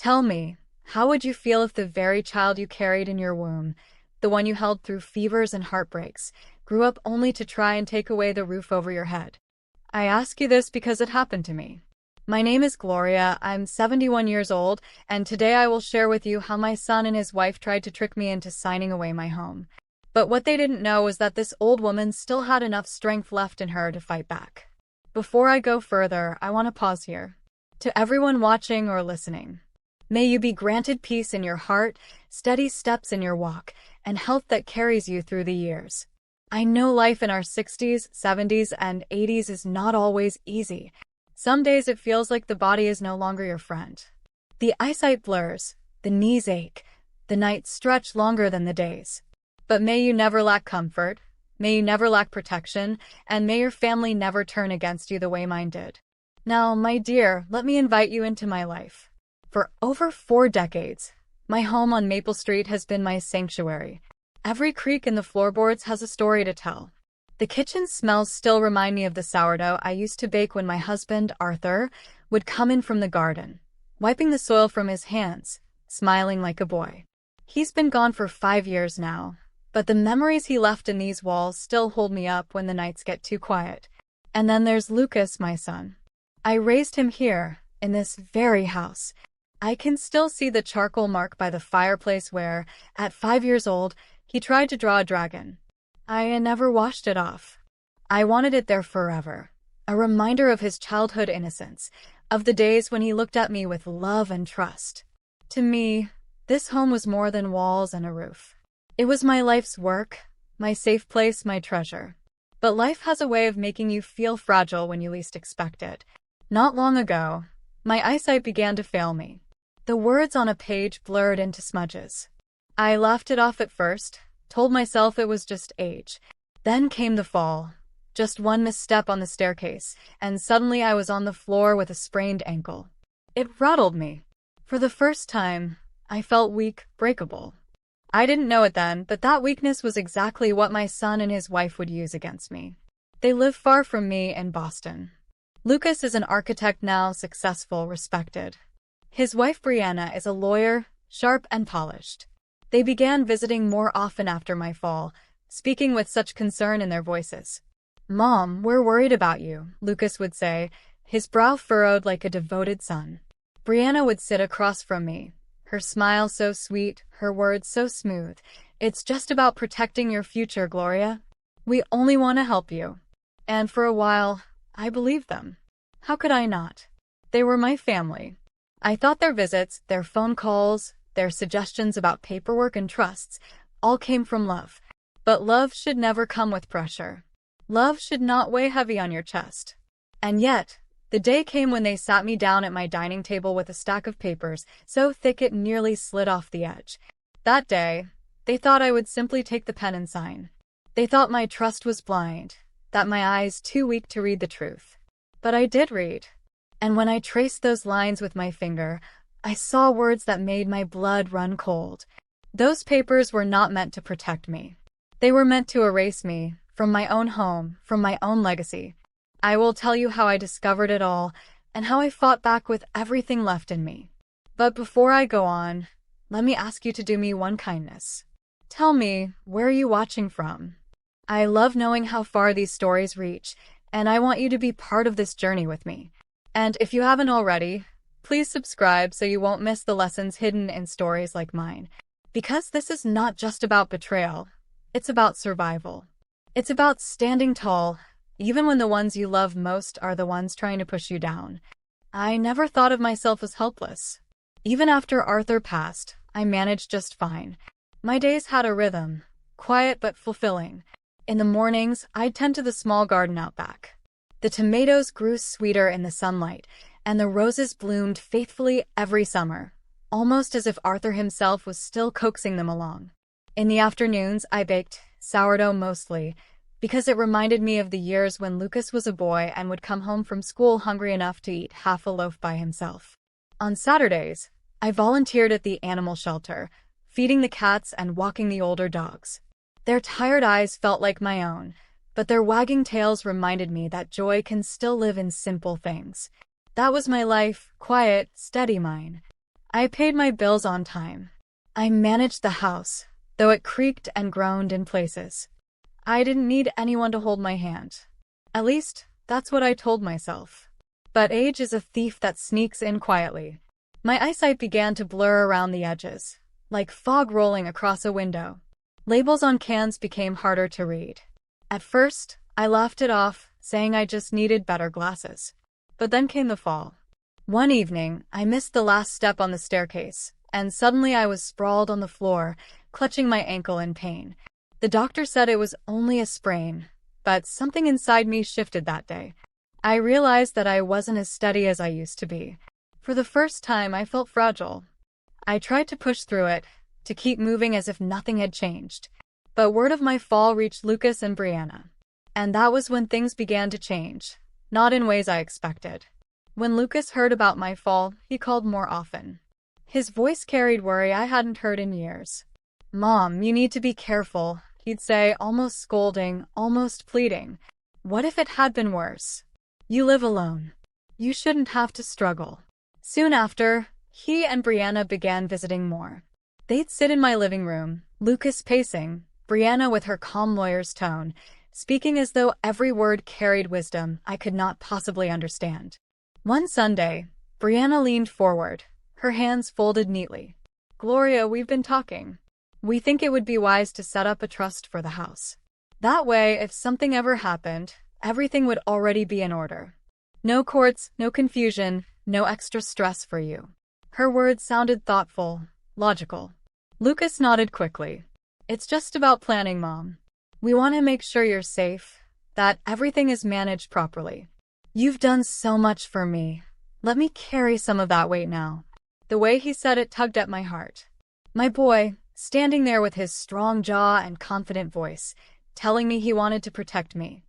Tell me, how would you feel if the very child you carried in your womb, the one you held through fevers and heartbreaks, grew up only to try and take away the roof over your head? I ask you this because it happened to me. My name is Gloria, I'm 71 years old, and today I will share with you how my son and his wife tried to trick me into signing away my home. But what they didn't know was that this old woman still had enough strength left in her to fight back. Before I go further, I want to pause here. To everyone watching or listening, may you be granted peace in your heart, steady steps in your walk, and health that carries you through the years. I know life in our 60s, 70s, and 80s is not always easy. Some days it feels like the body is no longer your friend. The eyesight blurs, the knees ache, the nights stretch longer than the days. But may you never lack comfort, may you never lack protection, and may your family never turn against you the way mine did. Now, my dear, let me invite you into my life. For over 4 decades, my home on Maple Street has been my sanctuary. Every creak in the floorboards has a story to tell. The kitchen smells still remind me of the sourdough I used to bake when my husband, Arthur, would come in from the garden, wiping the soil from his hands, smiling like a boy. He's been gone for 5 years now, but the memories he left in these walls still hold me up when the nights get too quiet. And then there's Lucas, my son. I raised him here, in this very house. I can still see the charcoal mark by the fireplace where, at 5 years old, he tried to draw a dragon. I never washed it off. I wanted it there forever, a reminder of his childhood innocence, of the days when he looked at me with love and trust. To me, this home was more than walls and a roof. It was my life's work, my safe place, my treasure. But life has a way of making you feel fragile when you least expect it. Not long ago, my eyesight began to fail me. The words on a page blurred into smudges. I laughed it off at first, told myself it was just age. Then came the fall. Just one misstep on the staircase, and suddenly I was on the floor with a sprained ankle. It rattled me. For the first time, I felt weak, breakable. I didn't know it then, but that weakness was exactly what my son and his wife would use against me. They live far from me in Boston. Lucas is an architect now, successful, respected. His wife Brianna is a lawyer, sharp and polished. They began visiting more often after my fall, speaking with such concern in their voices. "Mom, we're worried about you," Lucas would say, his brow furrowed like a devoted son. Brianna would sit across from me, her smile so sweet, her words so smooth. "It's just about protecting your future, Gloria. We only want to help you." And for a while, I believed them. How could I not? They were my family. I thought their visits, their phone calls, their suggestions about paperwork and trusts, all came from love. But love should never come with pressure. Love should not weigh heavy on your chest. And yet, the day came when they sat me down at my dining table with a stack of papers so thick it nearly slid off the edge. That day, they thought I would simply take the pen and sign. They thought my trust was blind, that my eyes too weak to read the truth. But I did read. And when I traced those lines with my finger, I saw words that made my blood run cold. Those papers were not meant to protect me. They were meant to erase me, from my own home, from my own legacy. I will tell you how I discovered it all, and how I fought back with everything left in me. But before I go on, let me ask you to do me one kindness. Tell me, where are you watching from? I love knowing how far these stories reach, and I want you to be part of this journey with me. And if you haven't already, please subscribe so you won't miss the lessons hidden in stories like mine. Because this is not just about betrayal, it's about survival. It's about standing tall, even when the ones you love most are the ones trying to push you down. I never thought of myself as helpless. Even after Arthur passed, I managed just fine. My days had a rhythm, quiet but fulfilling. In the mornings, I'd tend to the small garden out back. The tomatoes grew sweeter in the sunlight, and the roses bloomed faithfully every summer, almost as if Arthur himself was still coaxing them along. In the afternoons, I baked sourdough mostly, because it reminded me of the years when Lucas was a boy and would come home from school hungry enough to eat half a loaf by himself. On Saturdays, I volunteered at the animal shelter, feeding the cats and walking the older dogs. Their tired eyes felt like my own, but their wagging tails reminded me that joy can still live in simple things. That was my life, quiet, steady mine. I paid my bills on time. I managed the house, though it creaked and groaned in places. I didn't need anyone to hold my hand. At least, that's what I told myself. But age is a thief that sneaks in quietly. My eyesight began to blur around the edges, like fog rolling across a window. Labels on cans became harder to read. At first, I laughed it off, saying I just needed better glasses. But then came the fall. One evening, I missed the last step on the staircase, and suddenly I was sprawled on the floor, clutching my ankle in pain. The doctor said it was only a sprain, but something inside me shifted that day. I realized that I wasn't as steady as I used to be. For the first time, I felt fragile. I tried to push through it, to keep moving as if nothing had changed. But word of my fall reached Lucas and Brianna. And that was when things began to change, not in ways I expected. When Lucas heard about my fall, he called more often. His voice carried worry I hadn't heard in years. "Mom, you need to be careful," he'd say, almost scolding, almost pleading. "What if it had been worse? You live alone. You shouldn't have to struggle." Soon after, he and Brianna began visiting more. They'd sit in my living room, Lucas pacing, Brianna with her calm lawyer's tone, speaking as though every word carried wisdom I could not possibly understand. One Sunday, Brianna leaned forward, her hands folded neatly. "Gloria, we've been talking. We think it would be wise to set up a trust for the house. That way, if something ever happened, everything would already be in order. No courts, no confusion, no extra stress for you." Her words sounded thoughtful, logical. Lucas nodded quickly. "It's just about planning, Mom. We want to make sure you're safe, that everything is managed properly. You've done so much for me. Let me carry some of that weight now." The way he said it tugged at my heart. My boy, standing there with his strong jaw and confident voice, telling me he wanted to protect me.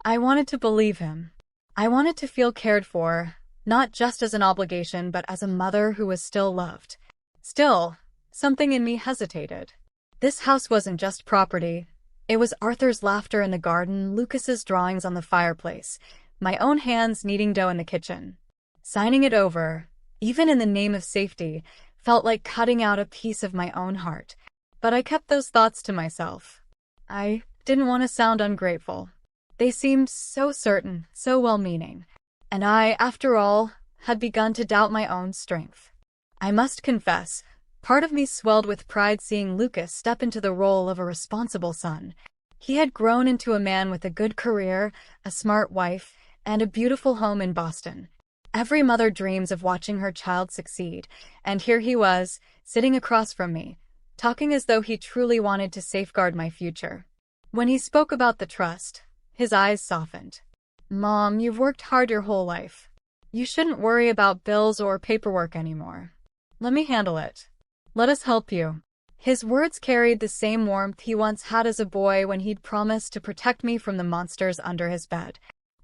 I wanted to believe him. I wanted to feel cared for, not just as an obligation, but as a mother who was still loved. Still, something in me hesitated. This house wasn't just property. It was Arthur's laughter in the garden, Lucas's drawings on the fireplace, my own hands kneading dough in the kitchen. Signing it over, even in the name of safety, felt like cutting out a piece of my own heart. But I kept those thoughts to myself. I didn't want to sound ungrateful. They seemed so certain, so well-meaning. And I, after all, had begun to doubt my own strength. I must confess, part of me swelled with pride seeing Lucas step into the role of a responsible son. He had grown into a man with a good career, a smart wife, and a beautiful home in Boston. Every mother dreams of watching her child succeed, and here he was, sitting across from me, talking as though he truly wanted to safeguard my future. When he spoke about the trust, his eyes softened. "Mom, you've worked hard your whole life. You shouldn't worry about bills or paperwork anymore. Let me handle it. Let us help you." His words carried the same warmth he once had as a boy when he'd promised to protect me from the monsters under his bed.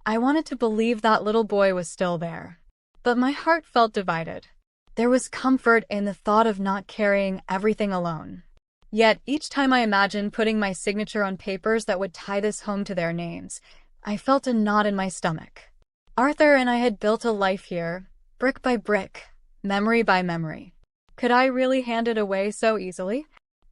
I wanted to believe that little boy was still there. But my heart felt divided. There was comfort in the thought of not carrying everything alone. Yet each time I imagined putting my signature on papers that would tie this home to their names, I felt a knot in my stomach. Arthur and I had built a life here, brick by brick, memory by memory. Could I really hand it away so easily?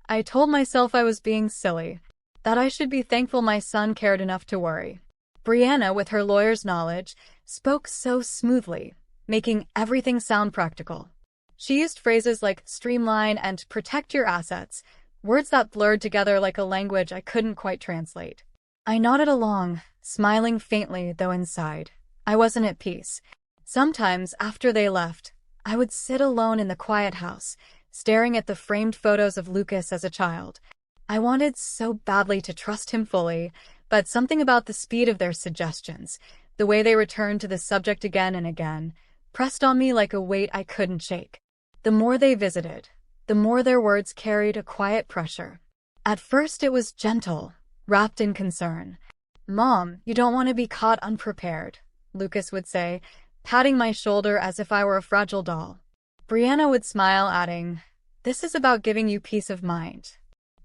I told myself I was being silly, that I should be thankful my son cared enough to worry. Brianna, with her lawyer's knowledge, spoke so smoothly, making everything sound practical. She used phrases like streamline and protect your assets, words that blurred together like a language I couldn't quite translate. I nodded along, smiling faintly, though inside I wasn't at peace. Sometimes, after they left, I would sit alone in the quiet house, staring at the framed photos of Lucas as a child. I wanted so badly to trust him fully, but something about the speed of their suggestions, the way they returned to the subject again and again, pressed on me like a weight I couldn't shake. The more they visited, the more their words carried a quiet pressure. At first it was gentle, wrapped in concern. "Mom, you don't want to be caught unprepared," Lucas would say, patting my shoulder as if I were a fragile doll. Brianna would smile, adding, "This is about giving you peace of mind.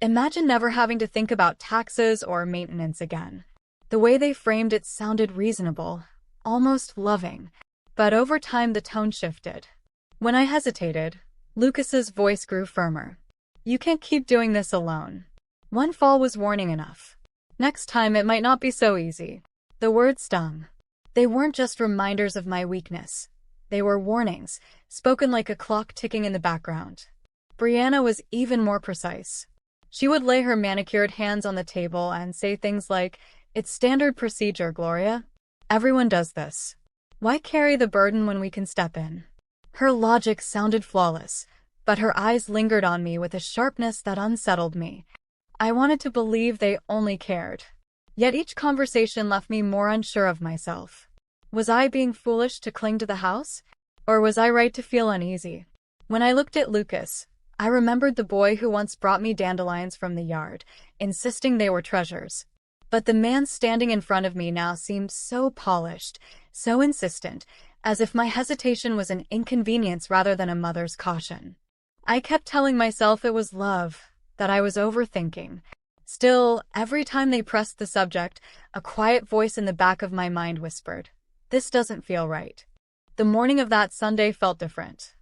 Imagine never having to think about taxes or maintenance again." The way they framed it sounded reasonable, almost loving, but over time the tone shifted. When I hesitated, Lucas's voice grew firmer. You can't keep doing this alone. One fall was warning enough. Next time it might not be so easy. The words stung. They weren't just reminders of my weakness. They were warnings, spoken like a clock ticking in the background. Brianna was even more precise. She would lay her manicured hands on the table and say things like, "It's standard procedure, Gloria. Everyone does this. Why carry the burden when we can step in?" Her logic sounded flawless, but her eyes lingered on me with a sharpness that unsettled me. I wanted to believe they only cared. Yet each conversation left me more unsure of myself. Was I being foolish to cling to the house? Or was I right to feel uneasy? When I looked at Lucas, I remembered the boy who once brought me dandelions from the yard, insisting they were treasures. But the man standing in front of me now seemed so polished, so insistent, as if my hesitation was an inconvenience rather than a mother's caution. I kept telling myself it was love, that I was overthinking. Still, every time they pressed the subject, a quiet voice in the back of my mind whispered, "This doesn't feel right." The morning of that Sunday felt different.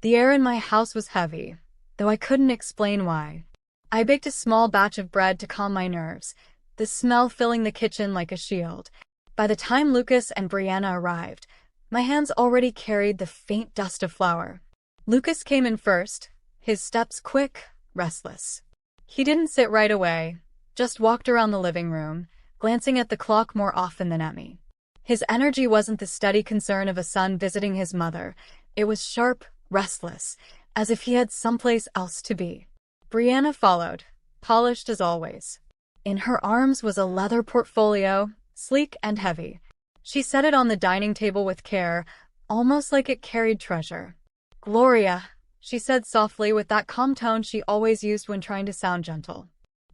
The air in my house was heavy, though I couldn't explain why. I baked a small batch of bread to calm my nerves, the smell filling the kitchen like a shield. By the time Lucas and Brianna arrived, my hands already carried the faint dust of flour. Lucas came in first, his steps quick, restless. He didn't sit right away, just walked around the living room, glancing at the clock more often than at me. His energy wasn't the steady concern of a son visiting his mother. It was sharp, restless, as if he had someplace else to be. Brianna followed, polished as always. In her arms was a leather portfolio, sleek and heavy. She set it on the dining table with care, almost like it carried treasure. "Gloria," she said softly with that calm tone she always used when trying to sound gentle.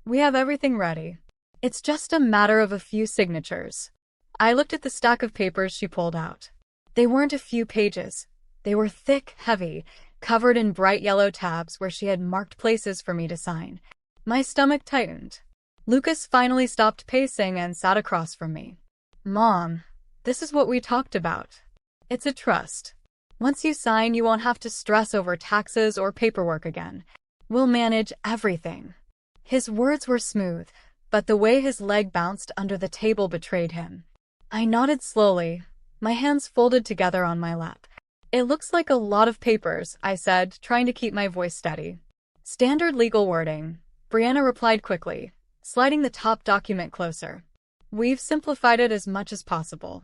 "We have everything ready. It's just a matter of a few signatures." I looked at the stack of papers she pulled out. They weren't a few pages. They were thick, heavy, covered in bright yellow tabs where she had marked places for me to sign. My stomach tightened. Lucas finally stopped pacing and sat across from me. "Mom, this is what we talked about. It's a trust. Once you sign, you won't have to stress over taxes or paperwork again. We'll manage everything." His words were smooth, but the way his leg bounced under the table betrayed him. I nodded slowly, my hands folded together on my lap. "It looks like a lot of papers," I said, trying to keep my voice steady. "Standard legal wording," Brianna replied quickly, sliding the top document closer. "We've simplified it as much as possible.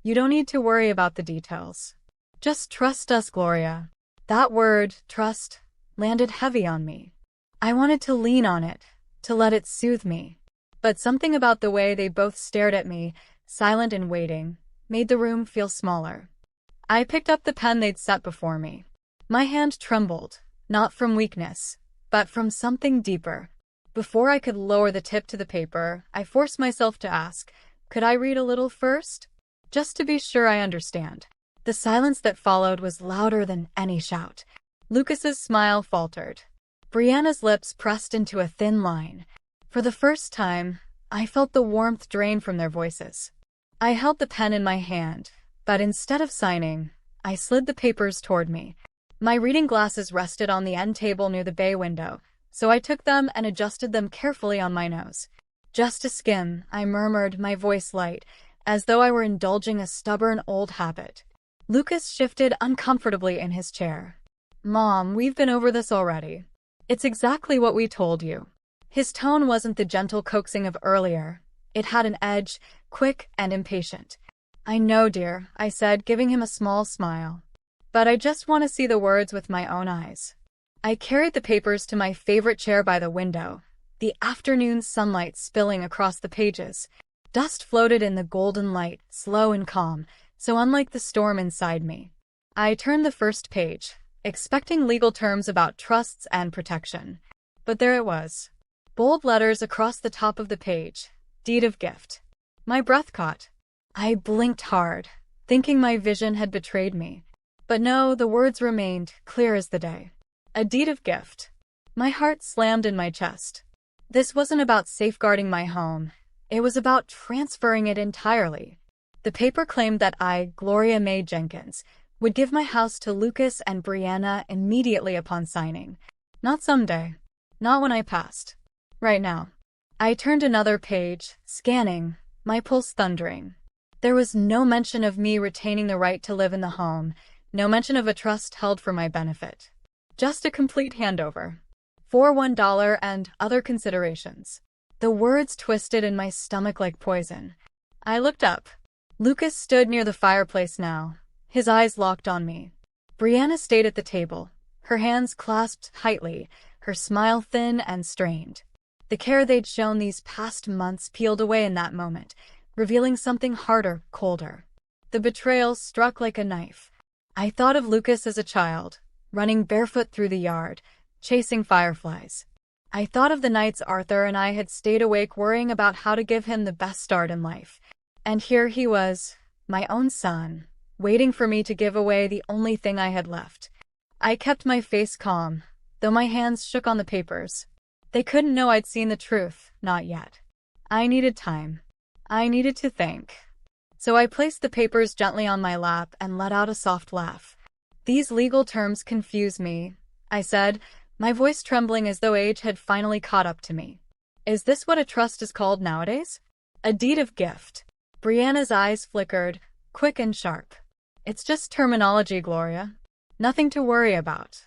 You don't need to worry about the details. Just trust us, Gloria." That word, trust, landed heavy on me. I wanted to lean on it, to let it soothe me. But something about the way they both stared at me, silent and waiting, made the room feel smaller. I picked up the pen they'd set before me. My hand trembled, not from weakness, but from something deeper. Before I could lower the tip to the paper, I forced myself to ask, could I read a little first? Just to be sure I understand. The silence that followed was louder than any shout. Lucas's smile faltered. Brianna's lips pressed into a thin line. For the first time, I felt the warmth drain from their voices. I held the pen in my hand, but instead of signing, I slid the papers toward me. My reading glasses rested on the end table near the bay window, so I took them and adjusted them carefully on my nose. "Just a skim," I murmured, my voice light, as though I were indulging a stubborn old habit. Lucas shifted uncomfortably in his chair. "Mom, we've been over this already. It's exactly what we told you." His tone wasn't the gentle coaxing of earlier. It had an edge, quick and impatient. "I know, dear," I said, giving him a small smile. "But I just want to see the words with my own eyes." I carried the papers to my favorite chair by the window, the afternoon sunlight spilling across the pages. Dust floated in the golden light, slow and calm, so unlike the storm inside me. I turned the first page, expecting legal terms about trusts and protection. But there it was. Bold letters across the top of the page. Deed of gift. My breath caught. I blinked hard, thinking my vision had betrayed me. But no, the words remained, clear as the day. A deed of gift. My heart slammed in my chest. This wasn't about safeguarding my home. It was about transferring it entirely. The paper claimed that I, Gloria May Jenkins, Would give my house to Lucas and Brianna immediately upon signing. Not someday. Not when I passed. Right now. I turned another page, scanning, my pulse thundering. There was no mention of me retaining the right to live in the home, no mention of a trust held for my benefit. Just a complete handover. For $1 and other considerations. The words twisted in my stomach like poison. I looked up. Lucas stood near the fireplace now, his eyes locked on me. Brianna stayed at the table, her hands clasped tightly, her smile thin and strained. The care they'd shown these past months peeled away in that moment, revealing something harder, colder. The betrayal struck like a knife. I thought of Lucas as a child, running barefoot through the yard, chasing fireflies. I thought of the nights Arthur and I had stayed awake worrying about how to give him the best start in life. And here he was, my own son, waiting for me to give away the only thing I had left. I kept my face calm, though my hands shook on the papers. They couldn't know I'd seen the truth, not yet. I needed time. I needed to think. So I placed the papers gently on my lap and let out a soft laugh. These legal terms confuse me, I said, my voice trembling as though age had finally caught up to me. Is this what a trust is called nowadays? A deed of gift. Brianna's eyes flickered, quick and sharp. It's just terminology, Gloria. Nothing to worry about.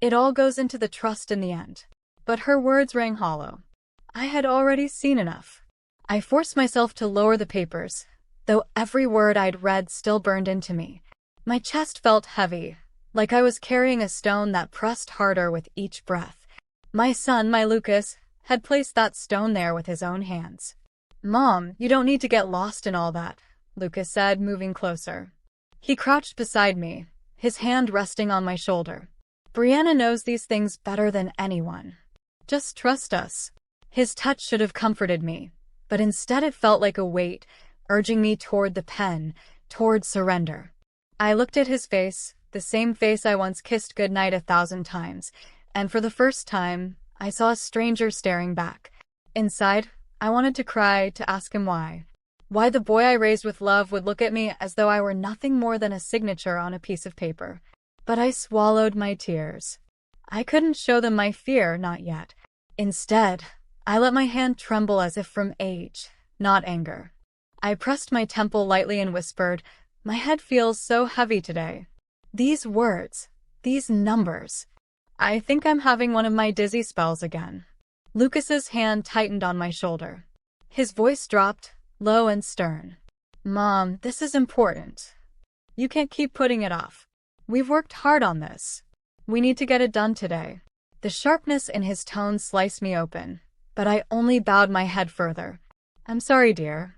It all goes into the trust in the end. But her words rang hollow. I had already seen enough. I forced myself to lower the papers, though every word I'd read still burned into me. My chest felt heavy, like I was carrying a stone that pressed harder with each breath. My son, my Lucas, had placed that stone there with his own hands. Mom, you don't need to get lost in all that, Lucas said, moving closer. He crouched beside me, his hand resting on my shoulder. Brianna knows these things better than anyone. Just trust us. His touch should have comforted me, but instead it felt like a weight, urging me toward the pen, toward surrender. I looked at his face, the same face I once kissed goodnight 1,000 times, and for the first time, I saw a stranger staring back. Inside, I wanted to cry, to ask him why. Why the boy I raised with love would look at me as though I were nothing more than a signature on a piece of paper. But I swallowed my tears. I couldn't show them my fear, not yet. Instead, I let my hand tremble as if from age, not anger. I pressed my temple lightly and whispered, "My head feels so heavy today. These words, these numbers. I think I'm having one of my dizzy spells again." Lucas's hand tightened on my shoulder. His voice dropped, low and stern. "Mom, this is important. You can't keep putting it off. We've worked hard on this. We need to get it done today." The sharpness in his tone sliced me open, but I only bowed my head further. "I'm sorry, dear.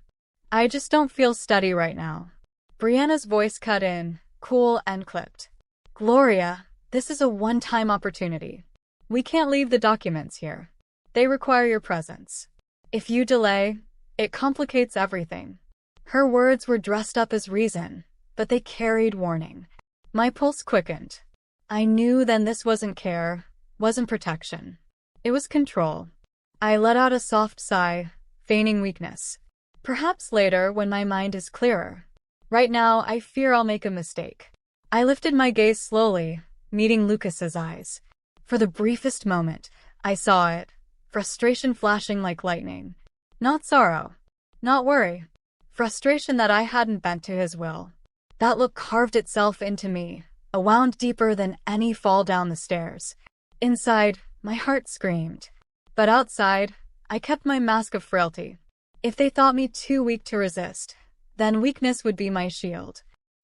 I just don't feel steady right now." Brianna's voice cut in, cool and clipped. "Gloria, this is a one-time opportunity. We can't leave the documents here. They require your presence. If you delay, it complicates everything." Her words were dressed up as reason, but they carried warning. My pulse quickened. I knew then this wasn't care, wasn't protection. It was control. I let out a soft sigh, feigning weakness. Perhaps later, when my mind is clearer. Right now, I fear I'll make a mistake. I lifted my gaze slowly, meeting Lucas's eyes. For the briefest moment, I saw it, frustration flashing like lightning. Not sorrow, not worry. Frustration that I hadn't bent to his will. That look carved itself into me, a wound deeper than any fall down the stairs. Inside, my heart screamed. But outside, I kept my mask of frailty. If they thought me too weak to resist, then weakness would be my shield.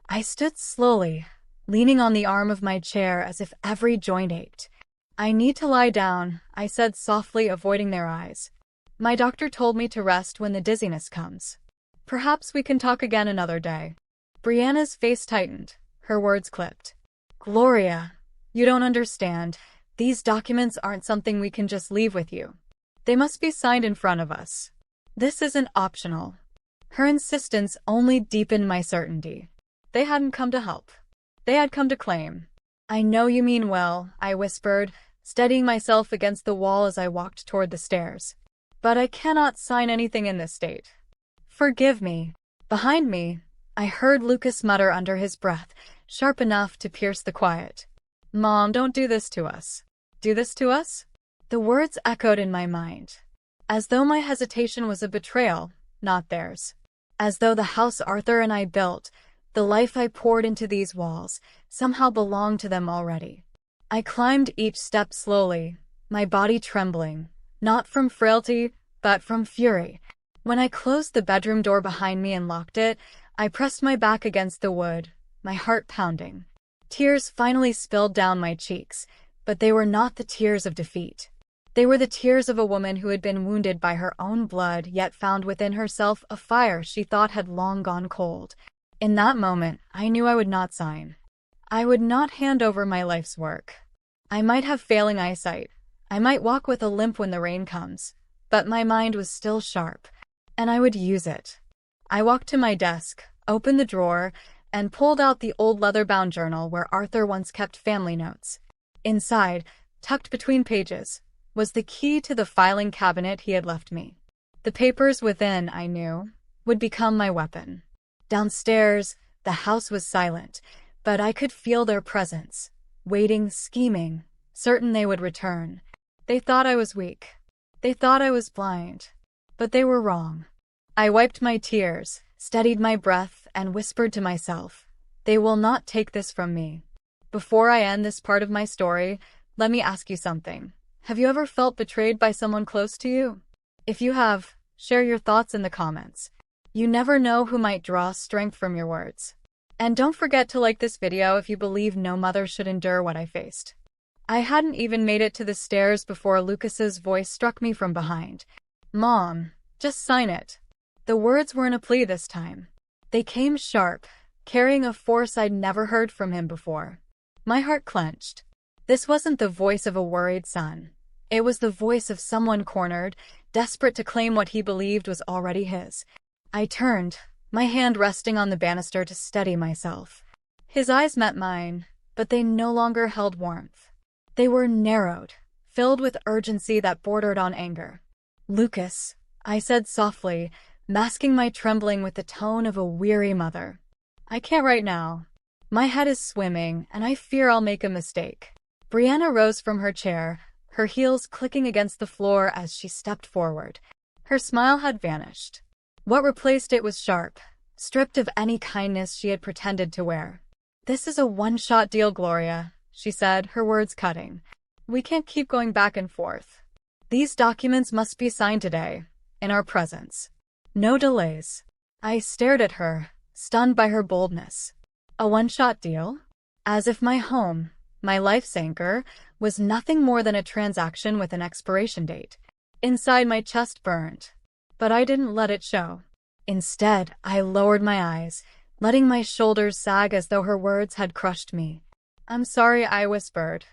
I stood slowly, leaning on the arm of my chair as if every joint ached. "I need to lie down," I said softly, avoiding their eyes. "My doctor told me to rest when the dizziness comes. Perhaps we can talk again another day." Brianna's face tightened, her words clipped. "Gloria, you don't understand. These documents aren't something we can just leave with you. They must be signed in front of us. This isn't optional." Her insistence only deepened my certainty. They hadn't come to help. They had come to claim. "I know you mean well," I whispered, steadying myself against the wall as I walked toward the stairs. "But I cannot sign anything in this state. Forgive me." Behind me, I heard Lucas mutter under his breath, sharp enough to pierce the quiet. "Mom, don't do this to us." "Do this to us?" The words echoed in my mind, as though my hesitation was a betrayal, not theirs. As though the house Arthur and I built, the life I poured into these walls, somehow belonged to them already. I climbed each step slowly, my body trembling, not from frailty, but from fury. When I closed the bedroom door behind me and locked it, I pressed my back against the wood, my heart pounding. Tears finally spilled down my cheeks, but they were not the tears of defeat. They were the tears of a woman who had been wounded by her own blood, yet found within herself a fire she thought had long gone cold. In that moment, I knew I would not sign. I would not hand over my life's work. I might have failing eyesight. I might walk with a limp when the rain comes, but my mind was still sharp, and I would use it. I walked to my desk, opened the drawer, and pulled out the old leather-bound journal where Arthur once kept family notes. Inside, tucked between pages, was the key to the filing cabinet he had left me. The papers within, I knew, would become my weapon. Downstairs, the house was silent, but I could feel their presence, waiting, scheming, certain they would return. They thought I was weak. They thought I was blind. But they were wrong. I wiped my tears, steadied my breath, and whispered to myself, "They will not take this from me." Before I end this part of my story, let me ask you something. Have you ever felt betrayed by someone close to you? If you have, share your thoughts in the comments. You never know who might draw strength from your words. And don't forget to like this video if you believe no mother should endure what I faced. I hadn't even made it to the stairs before Lucas's voice struck me from behind. "Mom, just sign it." The words weren't a plea this time. They came sharp, carrying a force I'd never heard from him before. My heart clenched. This wasn't the voice of a worried son. It was the voice of someone cornered, desperate to claim what he believed was already his. I turned, my hand resting on the banister to steady myself. His eyes met mine, but they no longer held warmth. They were narrowed, filled with urgency that bordered on anger. "Lucas," I said softly, masking my trembling with the tone of a weary mother. "I can't right now. My head is swimming, and I fear I'll make a mistake." Brianna rose from her chair, her heels clicking against the floor as she stepped forward. Her smile had vanished. What replaced it was sharp, stripped of any kindness she had pretended to wear. "This is a one-shot deal, Gloria," she said, her words cutting. "We can't keep going back and forth. These documents must be signed today, in our presence. No delays." I stared at her, stunned by her boldness. A one-shot deal? As if my home, my life's anchor, was nothing more than a transaction with an expiration date. Inside, my chest burned, but I didn't let it show. Instead, I lowered my eyes, letting my shoulders sag as though her words had crushed me. "I'm sorry," I whispered.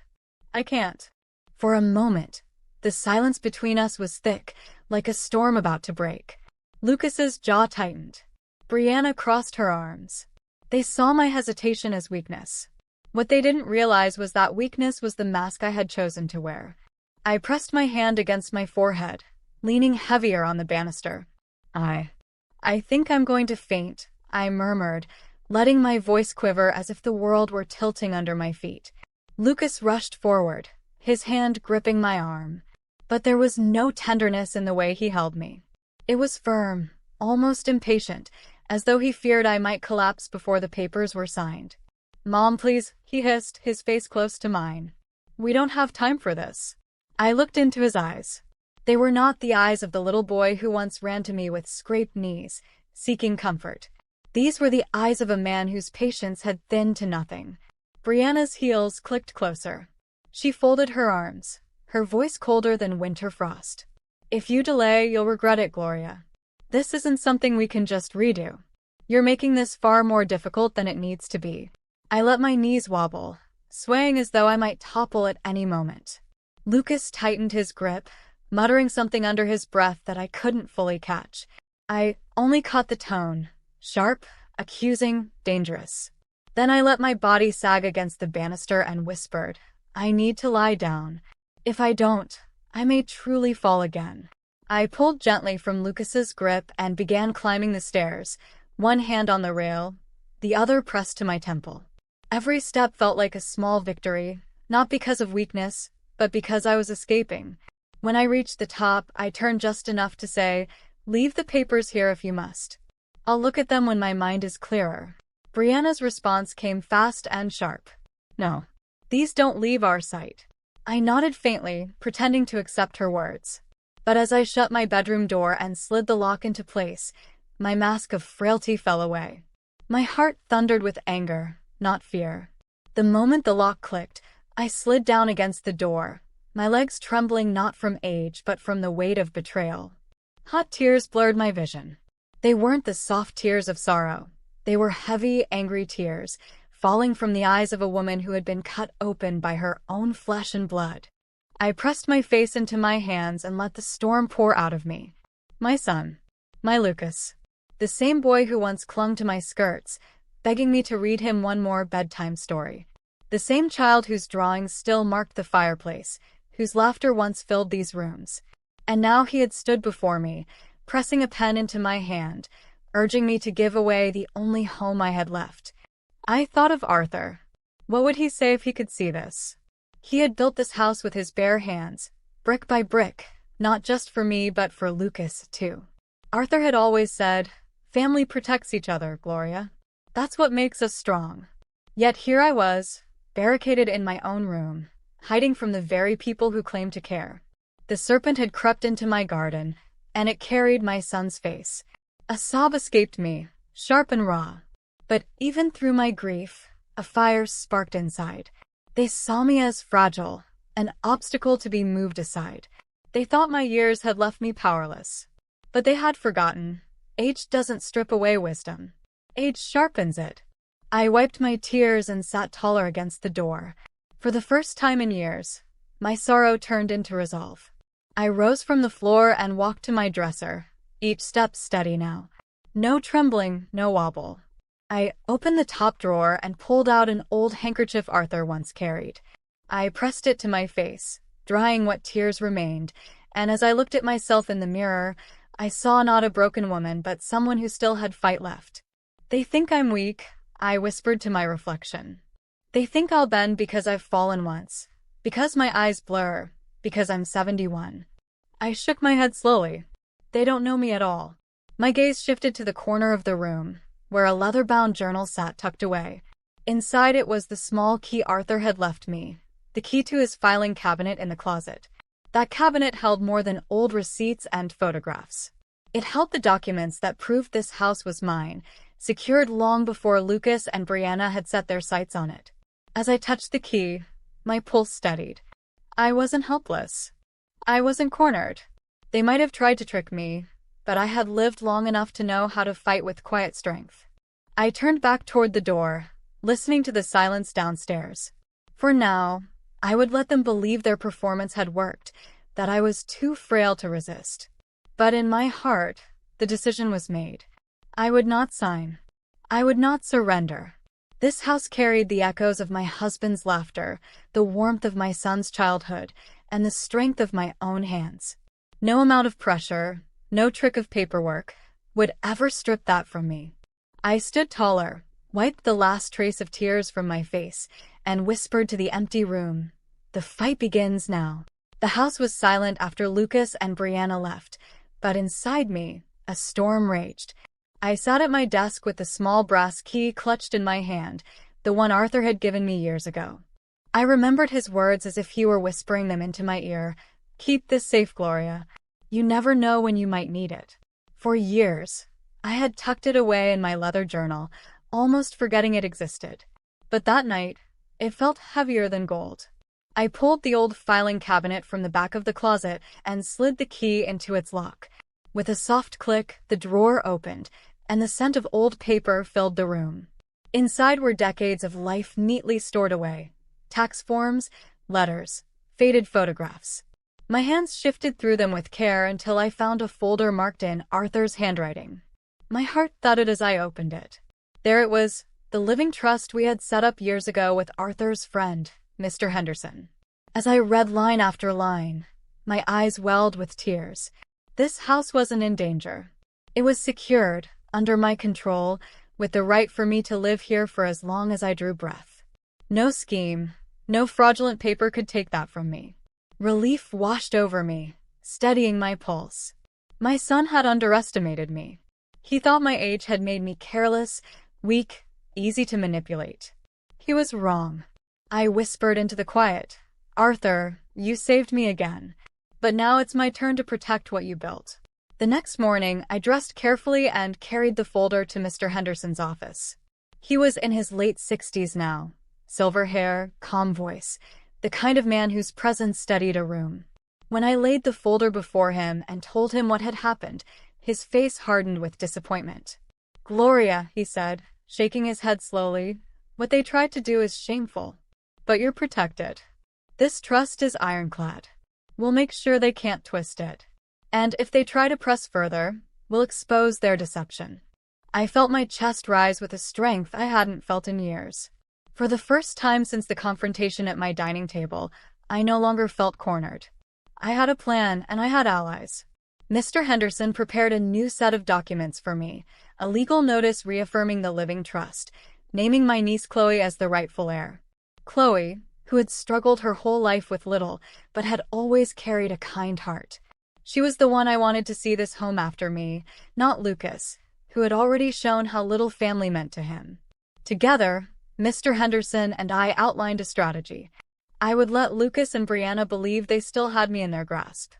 "I can't." For a moment, the silence between us was thick, like a storm about to break. Lucas's jaw tightened. Brianna crossed her arms. They saw my hesitation as weakness. What they didn't realize was that weakness was the mask I had chosen to wear. I pressed my hand against my forehead, leaning heavier on the banister. I think I'm going to faint," I murmured, letting my voice quiver as if the world were tilting under my feet. Lucas rushed forward, his hand gripping my arm. But there was no tenderness in the way he held me. It was firm, almost impatient, as though he feared I might collapse before the papers were signed. "Mom, please," he hissed, his face close to mine. "We don't have time for this." I looked into his eyes. They were not the eyes of the little boy who once ran to me with scraped knees, seeking comfort. These were the eyes of a man whose patience had thinned to nothing. Brianna's heels clicked closer. She folded her arms, her voice colder than winter frost. "If you delay, you'll regret it, Gloria. This isn't something we can just redo. You're making this far more difficult than it needs to be." I let my knees wobble, swaying as though I might topple at any moment. Lucas tightened his grip, muttering something under his breath that I couldn't fully catch. I only caught the tone, sharp, accusing, dangerous. Then I let my body sag against the banister and whispered, "I need to lie down. If I don't, I may truly fall again." I pulled gently from Lucas's grip and began climbing the stairs, one hand on the rail, the other pressed to my temple. Every step felt like a small victory, not because of weakness, but because I was escaping. When I reached the top, I turned just enough to say, "Leave the papers here if you must. I'll look at them when my mind is clearer." Brianna's response came fast and sharp. "No. These don't leave our sight." I nodded faintly, pretending to accept her words. But as I shut my bedroom door and slid the lock into place, my mask of frailty fell away. My heart thundered with anger, not fear. The moment the lock clicked, I slid down against the door, my legs trembling not from age but from the weight of betrayal. Hot tears blurred my vision. They weren't the soft tears of sorrow. They were heavy, angry tears, falling from the eyes of a woman who had been cut open by her own flesh and blood. I pressed my face into my hands and let the storm pour out of me. My son. My Lucas. The same boy who once clung to my skirts, begging me to read him one more bedtime story. The same child whose drawings still marked the fireplace, whose laughter once filled these rooms. And now he had stood before me, pressing a pen into my hand, urging me to give away the only home I had left. I thought of Arthur. What would he say if he could see this? He had built this house with his bare hands, brick by brick, not just for me but for Lucas, too. Arthur had always said, "Family protects each other, Gloria. That's what makes us strong." Yet here I was, barricaded in my own room, hiding from the very people who claimed to care. The serpent had crept into my garden, and it carried my son's face. A sob escaped me, sharp and raw. But even through my grief, a fire sparked inside. They saw me as fragile, an obstacle to be moved aside. They thought my years had left me powerless. But they had forgotten. Age doesn't strip away wisdom. Age sharpens it. I wiped my tears and sat taller against the door. For the first time in years, my sorrow turned into resolve. I rose from the floor and walked to my dresser, each step steady now. No trembling, no wobble. I opened the top drawer and pulled out an old handkerchief Arthur once carried. I pressed it to my face, drying what tears remained, and as I looked at myself in the mirror, I saw not a broken woman but someone who still had fight left. "They think I'm weak," I whispered to my reflection. "They think I'll bend because I've fallen once, because my eyes blur, because I'm 71. I shook my head slowly. They don't know me at all. My gaze shifted to the corner of the room, where a leather-bound journal sat tucked away. Inside it was the small key Arthur had left me, the key to his filing cabinet in the closet. That cabinet held more than old receipts and photographs. It held the documents that proved this house was mine, secured long before Lucas and Brianna had set their sights on it. As I touched the key, my pulse steadied. I wasn't helpless. I wasn't cornered. They might have tried to trick me, but I had lived long enough to know how to fight with quiet strength. I turned back toward the door, listening to the silence downstairs. For now, I would let them believe their performance had worked, that I was too frail to resist. But in my heart, the decision was made. I would not sign. I would not surrender. This house carried the echoes of my husband's laughter, the warmth of my son's childhood, and the strength of my own hands. No amount of pressure, no trick of paperwork, would ever strip that from me. I stood taller, wiped the last trace of tears from my face, and whispered to the empty room, "The fight begins now." The house was silent after Lucas and Brianna left, but inside me, a storm raged. I sat at my desk with the small brass key clutched in my hand, the one Arthur had given me years ago. I remembered his words as if he were whispering them into my ear. "Keep this safe, Gloria. You never know when you might need it." For years, I had tucked it away in my leather journal, almost forgetting it existed. But that night, it felt heavier than gold. I pulled the old filing cabinet from the back of the closet and slid the key into its lock. With a soft click, the drawer opened, and the scent of old paper filled the room. Inside were decades of life neatly stored away. Tax forms, letters, faded photographs. My hands shifted through them with care until I found a folder marked in Arthur's handwriting. My heart thudded as I opened it. There it was, the living trust we had set up years ago with Arthur's friend, Mr. Henderson. As I read line after line, my eyes welled with tears. This house wasn't in danger. It was secured, under my control, with the right for me to live here for as long as I drew breath. No scheme, no fraudulent paper could take that from me. Relief washed over me, steadying my pulse. My son had underestimated me. He thought my age had made me careless, weak, easy to manipulate. He was wrong. I whispered into the quiet, "Arthur, you saved me again. But now it's my turn to protect what you built." The next morning, I dressed carefully and carried the folder to Mr. Henderson's office. He was in his late 60s now. Silver hair, calm voice, the kind of man whose presence steadied a room. When I laid the folder before him and told him what had happened, his face hardened with disappointment. "Gloria," he said, shaking his head slowly, "what they tried to do is shameful. But you're protected. This trust is ironclad. We'll make sure they can't twist it. And if they try to press further, we'll expose their deception." I felt my chest rise with a strength I hadn't felt in years. For the first time since the confrontation at my dining table, I no longer felt cornered. I had a plan, and I had allies. Mr. Henderson prepared a new set of documents for me, a legal notice reaffirming the living trust, naming my niece Chloe as the rightful heir. Chloe, who had struggled her whole life with little, but had always carried a kind heart. She was the one I wanted to see this home after me, not Lucas, who had already shown how little family meant to him. Together, Mr. Henderson and I outlined a strategy. I would let Lucas and Brianna believe they still had me in their grasp.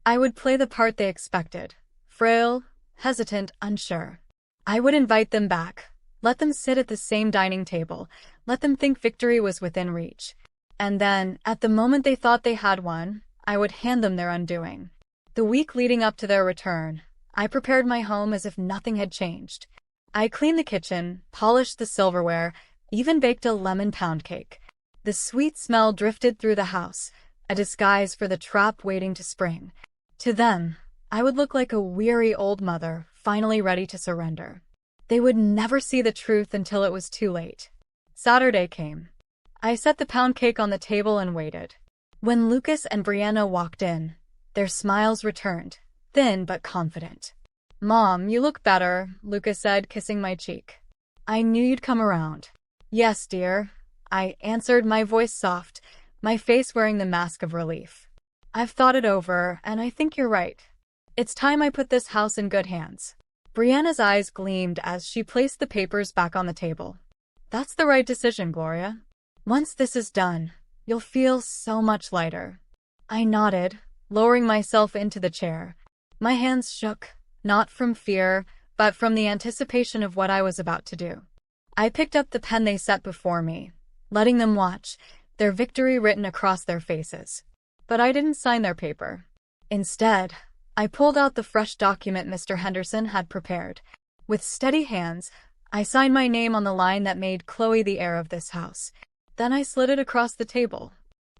I would play the part they expected, frail, hesitant, unsure. I would invite them back, let them sit at the same dining table, let them think victory was within reach. And then, at the moment they thought they had won, I would hand them their undoing. The week leading up to their return, I prepared my home as if nothing had changed. I cleaned the kitchen, polished the silverware, even baked a lemon pound cake. The sweet smell drifted through the house, a disguise for the trap waiting to spring. To them, I would look like a weary old mother, finally ready to surrender. They would never see the truth until it was too late. Saturday came. I set the pound cake on the table and waited. When Lucas and Brianna walked in, their smiles returned, thin but confident. "Mom, you look better," Lucas said, kissing my cheek. "I knew you'd come around." "Yes, dear," I answered, my voice soft, my face wearing the mask of relief. "I've thought it over, and I think you're right. It's time I put this house in good hands." Brianna's eyes gleamed as she placed the papers back on the table. "That's the right decision, Gloria. Once this is done, you'll feel so much lighter." I nodded, lowering myself into the chair. My hands shook, not from fear, but from the anticipation of what I was about to do. I picked up the pen they set before me, letting them watch, their victory written across their faces. But I didn't sign their paper. Instead, I pulled out the fresh document Mr. Henderson had prepared. With steady hands, I signed my name on the line that made Chloe the heir of this house. Then I slid it across the table.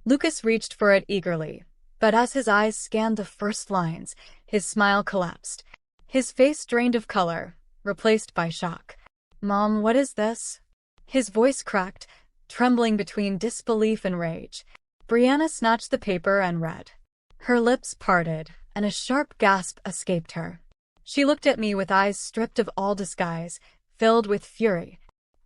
Lucas reached for it eagerly, but as his eyes scanned the first lines, his smile collapsed. His face drained of color, replaced by shock. "Mom, what is this?" His voice cracked, trembling between disbelief and rage. Brianna snatched the paper and read. Her lips parted, and a sharp gasp escaped her. She looked at me with eyes stripped of all disguise, filled with fury.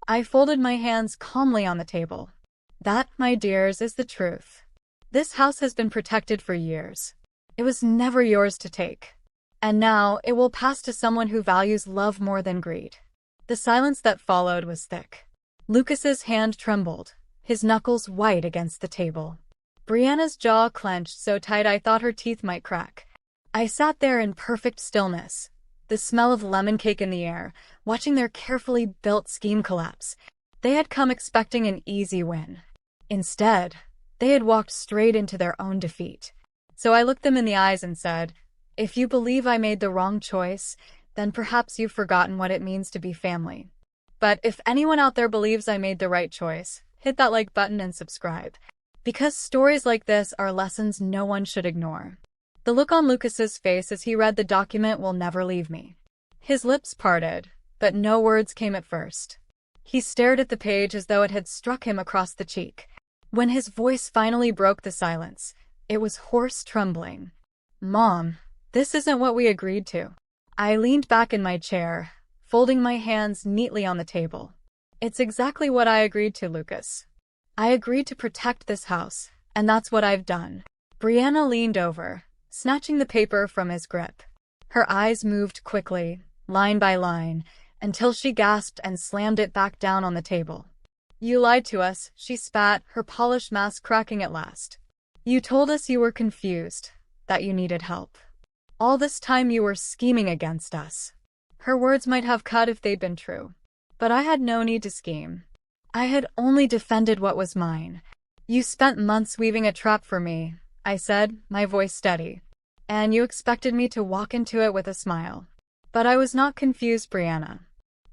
I folded my hands calmly on the table. "That, my dears, is the truth. This house has been protected for years. It was never yours to take. And now it will pass to someone who values love more than greed." The silence that followed was thick. Lucas's hand trembled, his knuckles white against the table. Brianna's jaw clenched so tight I thought her teeth might crack. I sat there in perfect stillness, the smell of lemon cake in the air, watching their carefully built scheme collapse. They had come expecting an easy win. Instead, they had walked straight into their own defeat. So I looked them in the eyes and said, "If you believe I made the wrong choice, then perhaps you've forgotten what it means to be family. But if anyone out there believes I made the right choice, hit that like button and subscribe. Because stories like this are lessons no one should ignore." The look on Lucas's face as he read the document will never leave me. His lips parted, but no words came at first. He stared at the page as though it had struck him across the cheek. When his voice finally broke the silence, it was hoarse, trembling. "Mom, this isn't what we agreed to." I leaned back in my chair, folding my hands neatly on the table. "It's exactly what I agreed to, Lucas. I agreed to protect this house, and that's what I've done. Brianna leaned over, snatching the paper from his grip. Her eyes moved quickly, line by line, until she gasped and slammed it back down on the table. You lied to us, she spat, her polished mask cracking at last. You told us you were confused, that you needed help. All this time you were scheming against us. Her words might have cut if they'd been true. But I had no need to scheme. I had only defended what was mine. You spent months weaving a trap for me, I said, my voice steady. And you expected me to walk into it with a smile. But I was not confused, Brianna.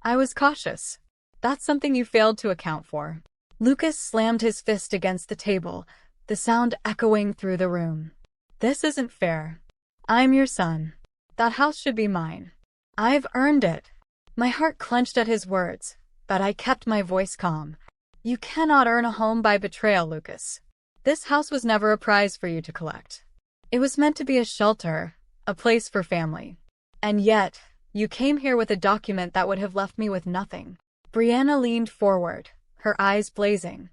I was cautious. That's something you failed to account for. Lucas slammed his fist against the table, the sound echoing through the room. This isn't fair. I'm your son. That house should be mine. I've earned it. My heart clenched at his words, but I kept my voice calm. You cannot earn a home by betrayal, Lucas. This house was never a prize for you to collect. It was meant to be a shelter, a place for family. And yet, you came here with a document that would have left me with nothing. Brianna leaned forward, her eyes blazing.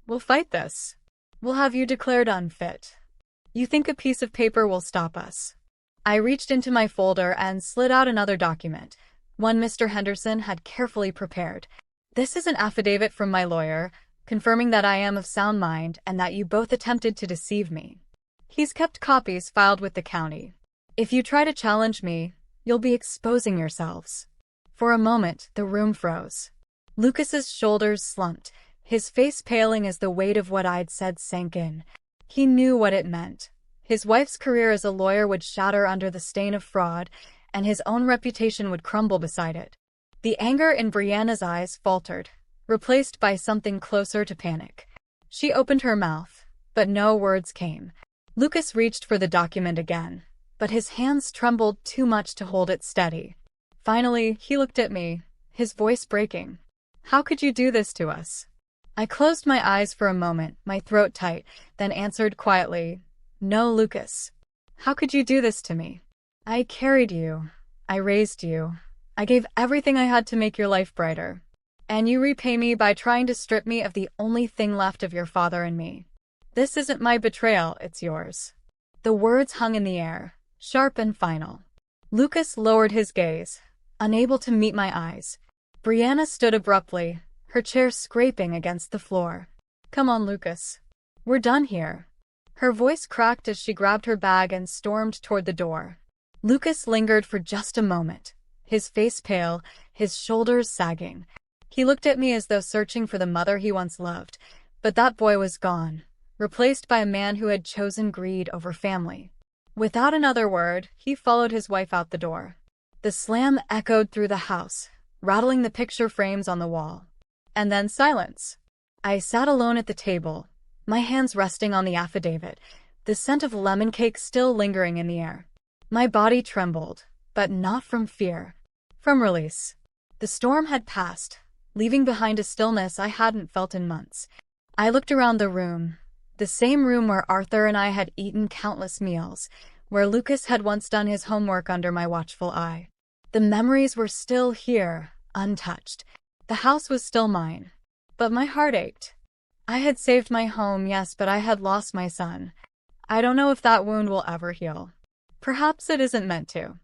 We'll fight this. We'll have you declared unfit. You think a piece of paper will stop us? I reached into my folder and slid out another document, one Mr. Henderson had carefully prepared. This is an affidavit from my lawyer, confirming that I am of sound mind and that you both attempted to deceive me. He's kept copies filed with the county. If you try to challenge me, you'll be exposing yourselves. For a moment, the room froze. Lucas's shoulders slumped, his face paling as the weight of what I'd said sank in. He knew what it meant. His wife's career as a lawyer would shatter under the stain of fraud, and his own reputation would crumble beside it. The anger in Brianna's eyes faltered, replaced by something closer to panic. She opened her mouth, but no words came. Lucas reached for the document again, but his hands trembled too much to hold it steady. Finally, he looked at me, his voice breaking. How could you do this to us? I closed my eyes for a moment, my throat tight, then answered quietly, No, Lucas. How could you do this to me? I carried you. I raised you. I gave everything I had to make your life brighter. And you repay me by trying to strip me of the only thing left of your father and me. This isn't my betrayal, it's yours. The words hung in the air, sharp and final. Lucas lowered his gaze, unable to meet my eyes. Brianna stood abruptly, her chair scraping against the floor. Come on, Lucas. We're done here. Her voice cracked as she grabbed her bag and stormed toward the door. Lucas lingered for just a moment, his face pale, his shoulders sagging. He looked at me as though searching for the mother he once loved, but that boy was gone, replaced by a man who had chosen greed over family. Without another word, he followed his wife out the door. The slam echoed through the house, rattling the picture frames on the wall. And then silence. I sat alone at the table, my hands resting on the affidavit, the scent of lemon cake still lingering in the air. My body trembled, but not from fear, from release. The storm had passed, leaving behind a stillness I hadn't felt in months. I looked around the room, the same room where Arthur and I had eaten countless meals, where Lucas had once done his homework under my watchful eye. The memories were still here, untouched. The house was still mine, but my heart ached. I had saved my home, yes, but I had lost my son. I don't know if that wound will ever heal. Perhaps it isn't meant to.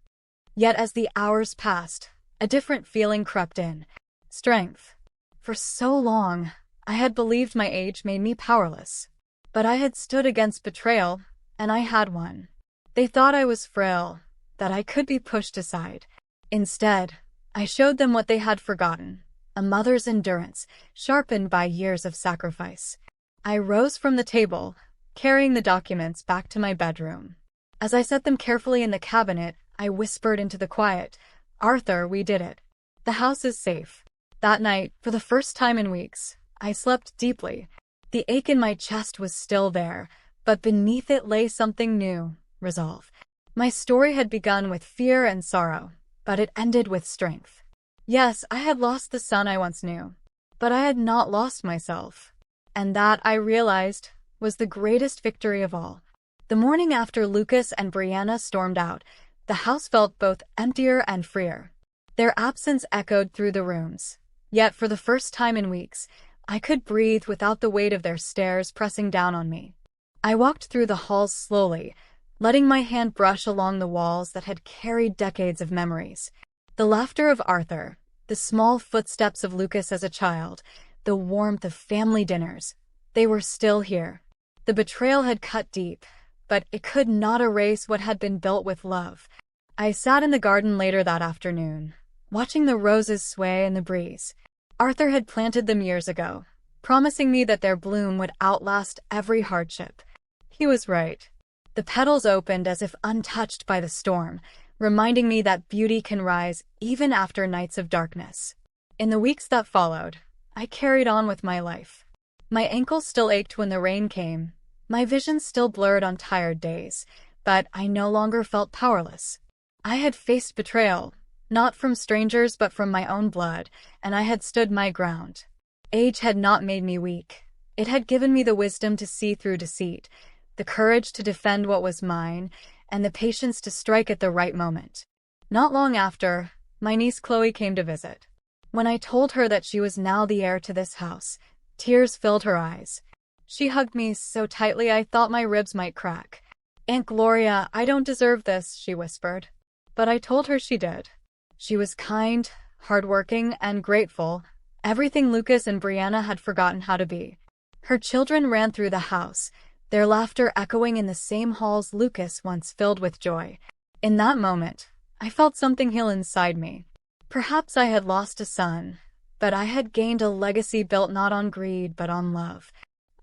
Yet as the hours passed, a different feeling crept in. Strength. For so long, I had believed my age made me powerless. But I had stood against betrayal, and I had won. They thought I was frail, that I could be pushed aside. Instead, I showed them what they had forgotten. A mother's endurance, sharpened by years of sacrifice. I rose from the table, carrying the documents back to my bedroom. As I set them carefully in the cabinet, I whispered into the quiet, Arthur, we did it. The house is safe. That night, for the first time in weeks, I slept deeply. The ache in my chest was still there, but beneath it lay something new, resolve. My story had begun with fear and sorrow, but it ended with strength. Yes, I had lost the son I once knew, but I had not lost myself. And that, I realized, was the greatest victory of all. The morning after Lucas and Brianna stormed out, the house felt both emptier and freer. Their absence echoed through the rooms. Yet for the first time in weeks, I could breathe without the weight of their stares pressing down on me. I walked through the halls slowly, letting my hand brush along the walls that had carried decades of memories. The laughter of Arthur, the small footsteps of Lucas as a child, the warmth of family dinners, they were still here. The betrayal had cut deep, but it could not erase what had been built with love. I sat in the garden later that afternoon, watching the roses sway in the breeze. Arthur had planted them years ago, promising me that their bloom would outlast every hardship. He was right. The petals opened as if untouched by the storm, reminding me that beauty can rise even after nights of darkness. In the weeks that followed, I carried on with my life. My ankles still ached when the rain came, my vision still blurred on tired days, but I no longer felt powerless. I had faced betrayal, not from strangers but from my own blood, and I had stood my ground. Age had not made me weak. It had given me the wisdom to see through deceit, the courage to defend what was mine, and the patience to strike at the right moment. Not long after, my niece Chloe came to visit. When I told her that she was now the heir to this house, tears filled her eyes. She hugged me so tightly I thought my ribs might crack. "Aunt Gloria, I don't deserve this," she whispered. But I told her she did. She was kind, hardworking, and grateful, everything Lucas and Brianna had forgotten how to be. Her children ran through the house, their laughter echoing in the same halls Lucas once filled with joy. In that moment, I felt something heal inside me. Perhaps I had lost a son, but I had gained a legacy built not on greed but on love.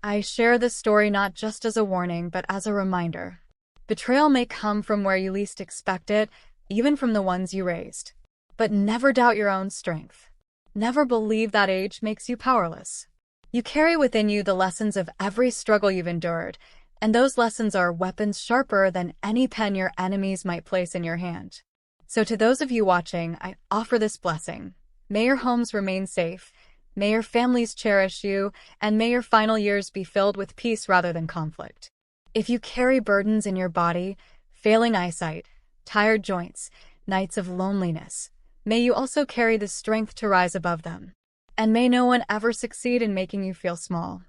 I share this story not just as a warning but as a reminder. Betrayal may come from where you least expect it, even from the ones you raised. But never doubt your own strength. Never believe that age makes you powerless. You carry within you the lessons of every struggle you've endured, and those lessons are weapons sharper than any pen your enemies might place in your hand. So to those of you watching, I offer this blessing. May your homes remain safe, may your families cherish you, and may your final years be filled with peace rather than conflict. If you carry burdens in your body, failing eyesight, tired joints, nights of loneliness, may you also carry the strength to rise above them. And may no one ever succeed in making you feel small.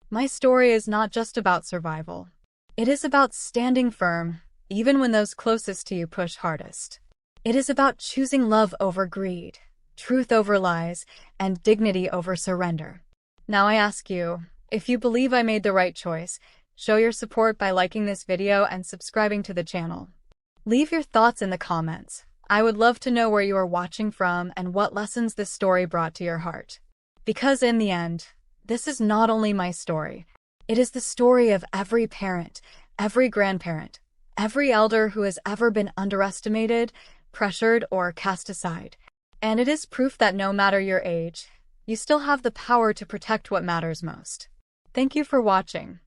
My story is not just about survival. It is about standing firm, even when those closest to you push hardest. It is about choosing love over greed, truth over lies, and dignity over surrender. Now I ask you, if you believe I made the right choice, show your support by liking this video and subscribing to the channel. Leave your thoughts in the comments. I would love to know where you are watching from and what lessons this story brought to your heart. Because in the end, this is not only my story. It is the story of every parent, every grandparent, every elder who has ever been underestimated, pressured, or cast aside. And it is proof that no matter your age, you still have the power to protect what matters most. Thank you for watching.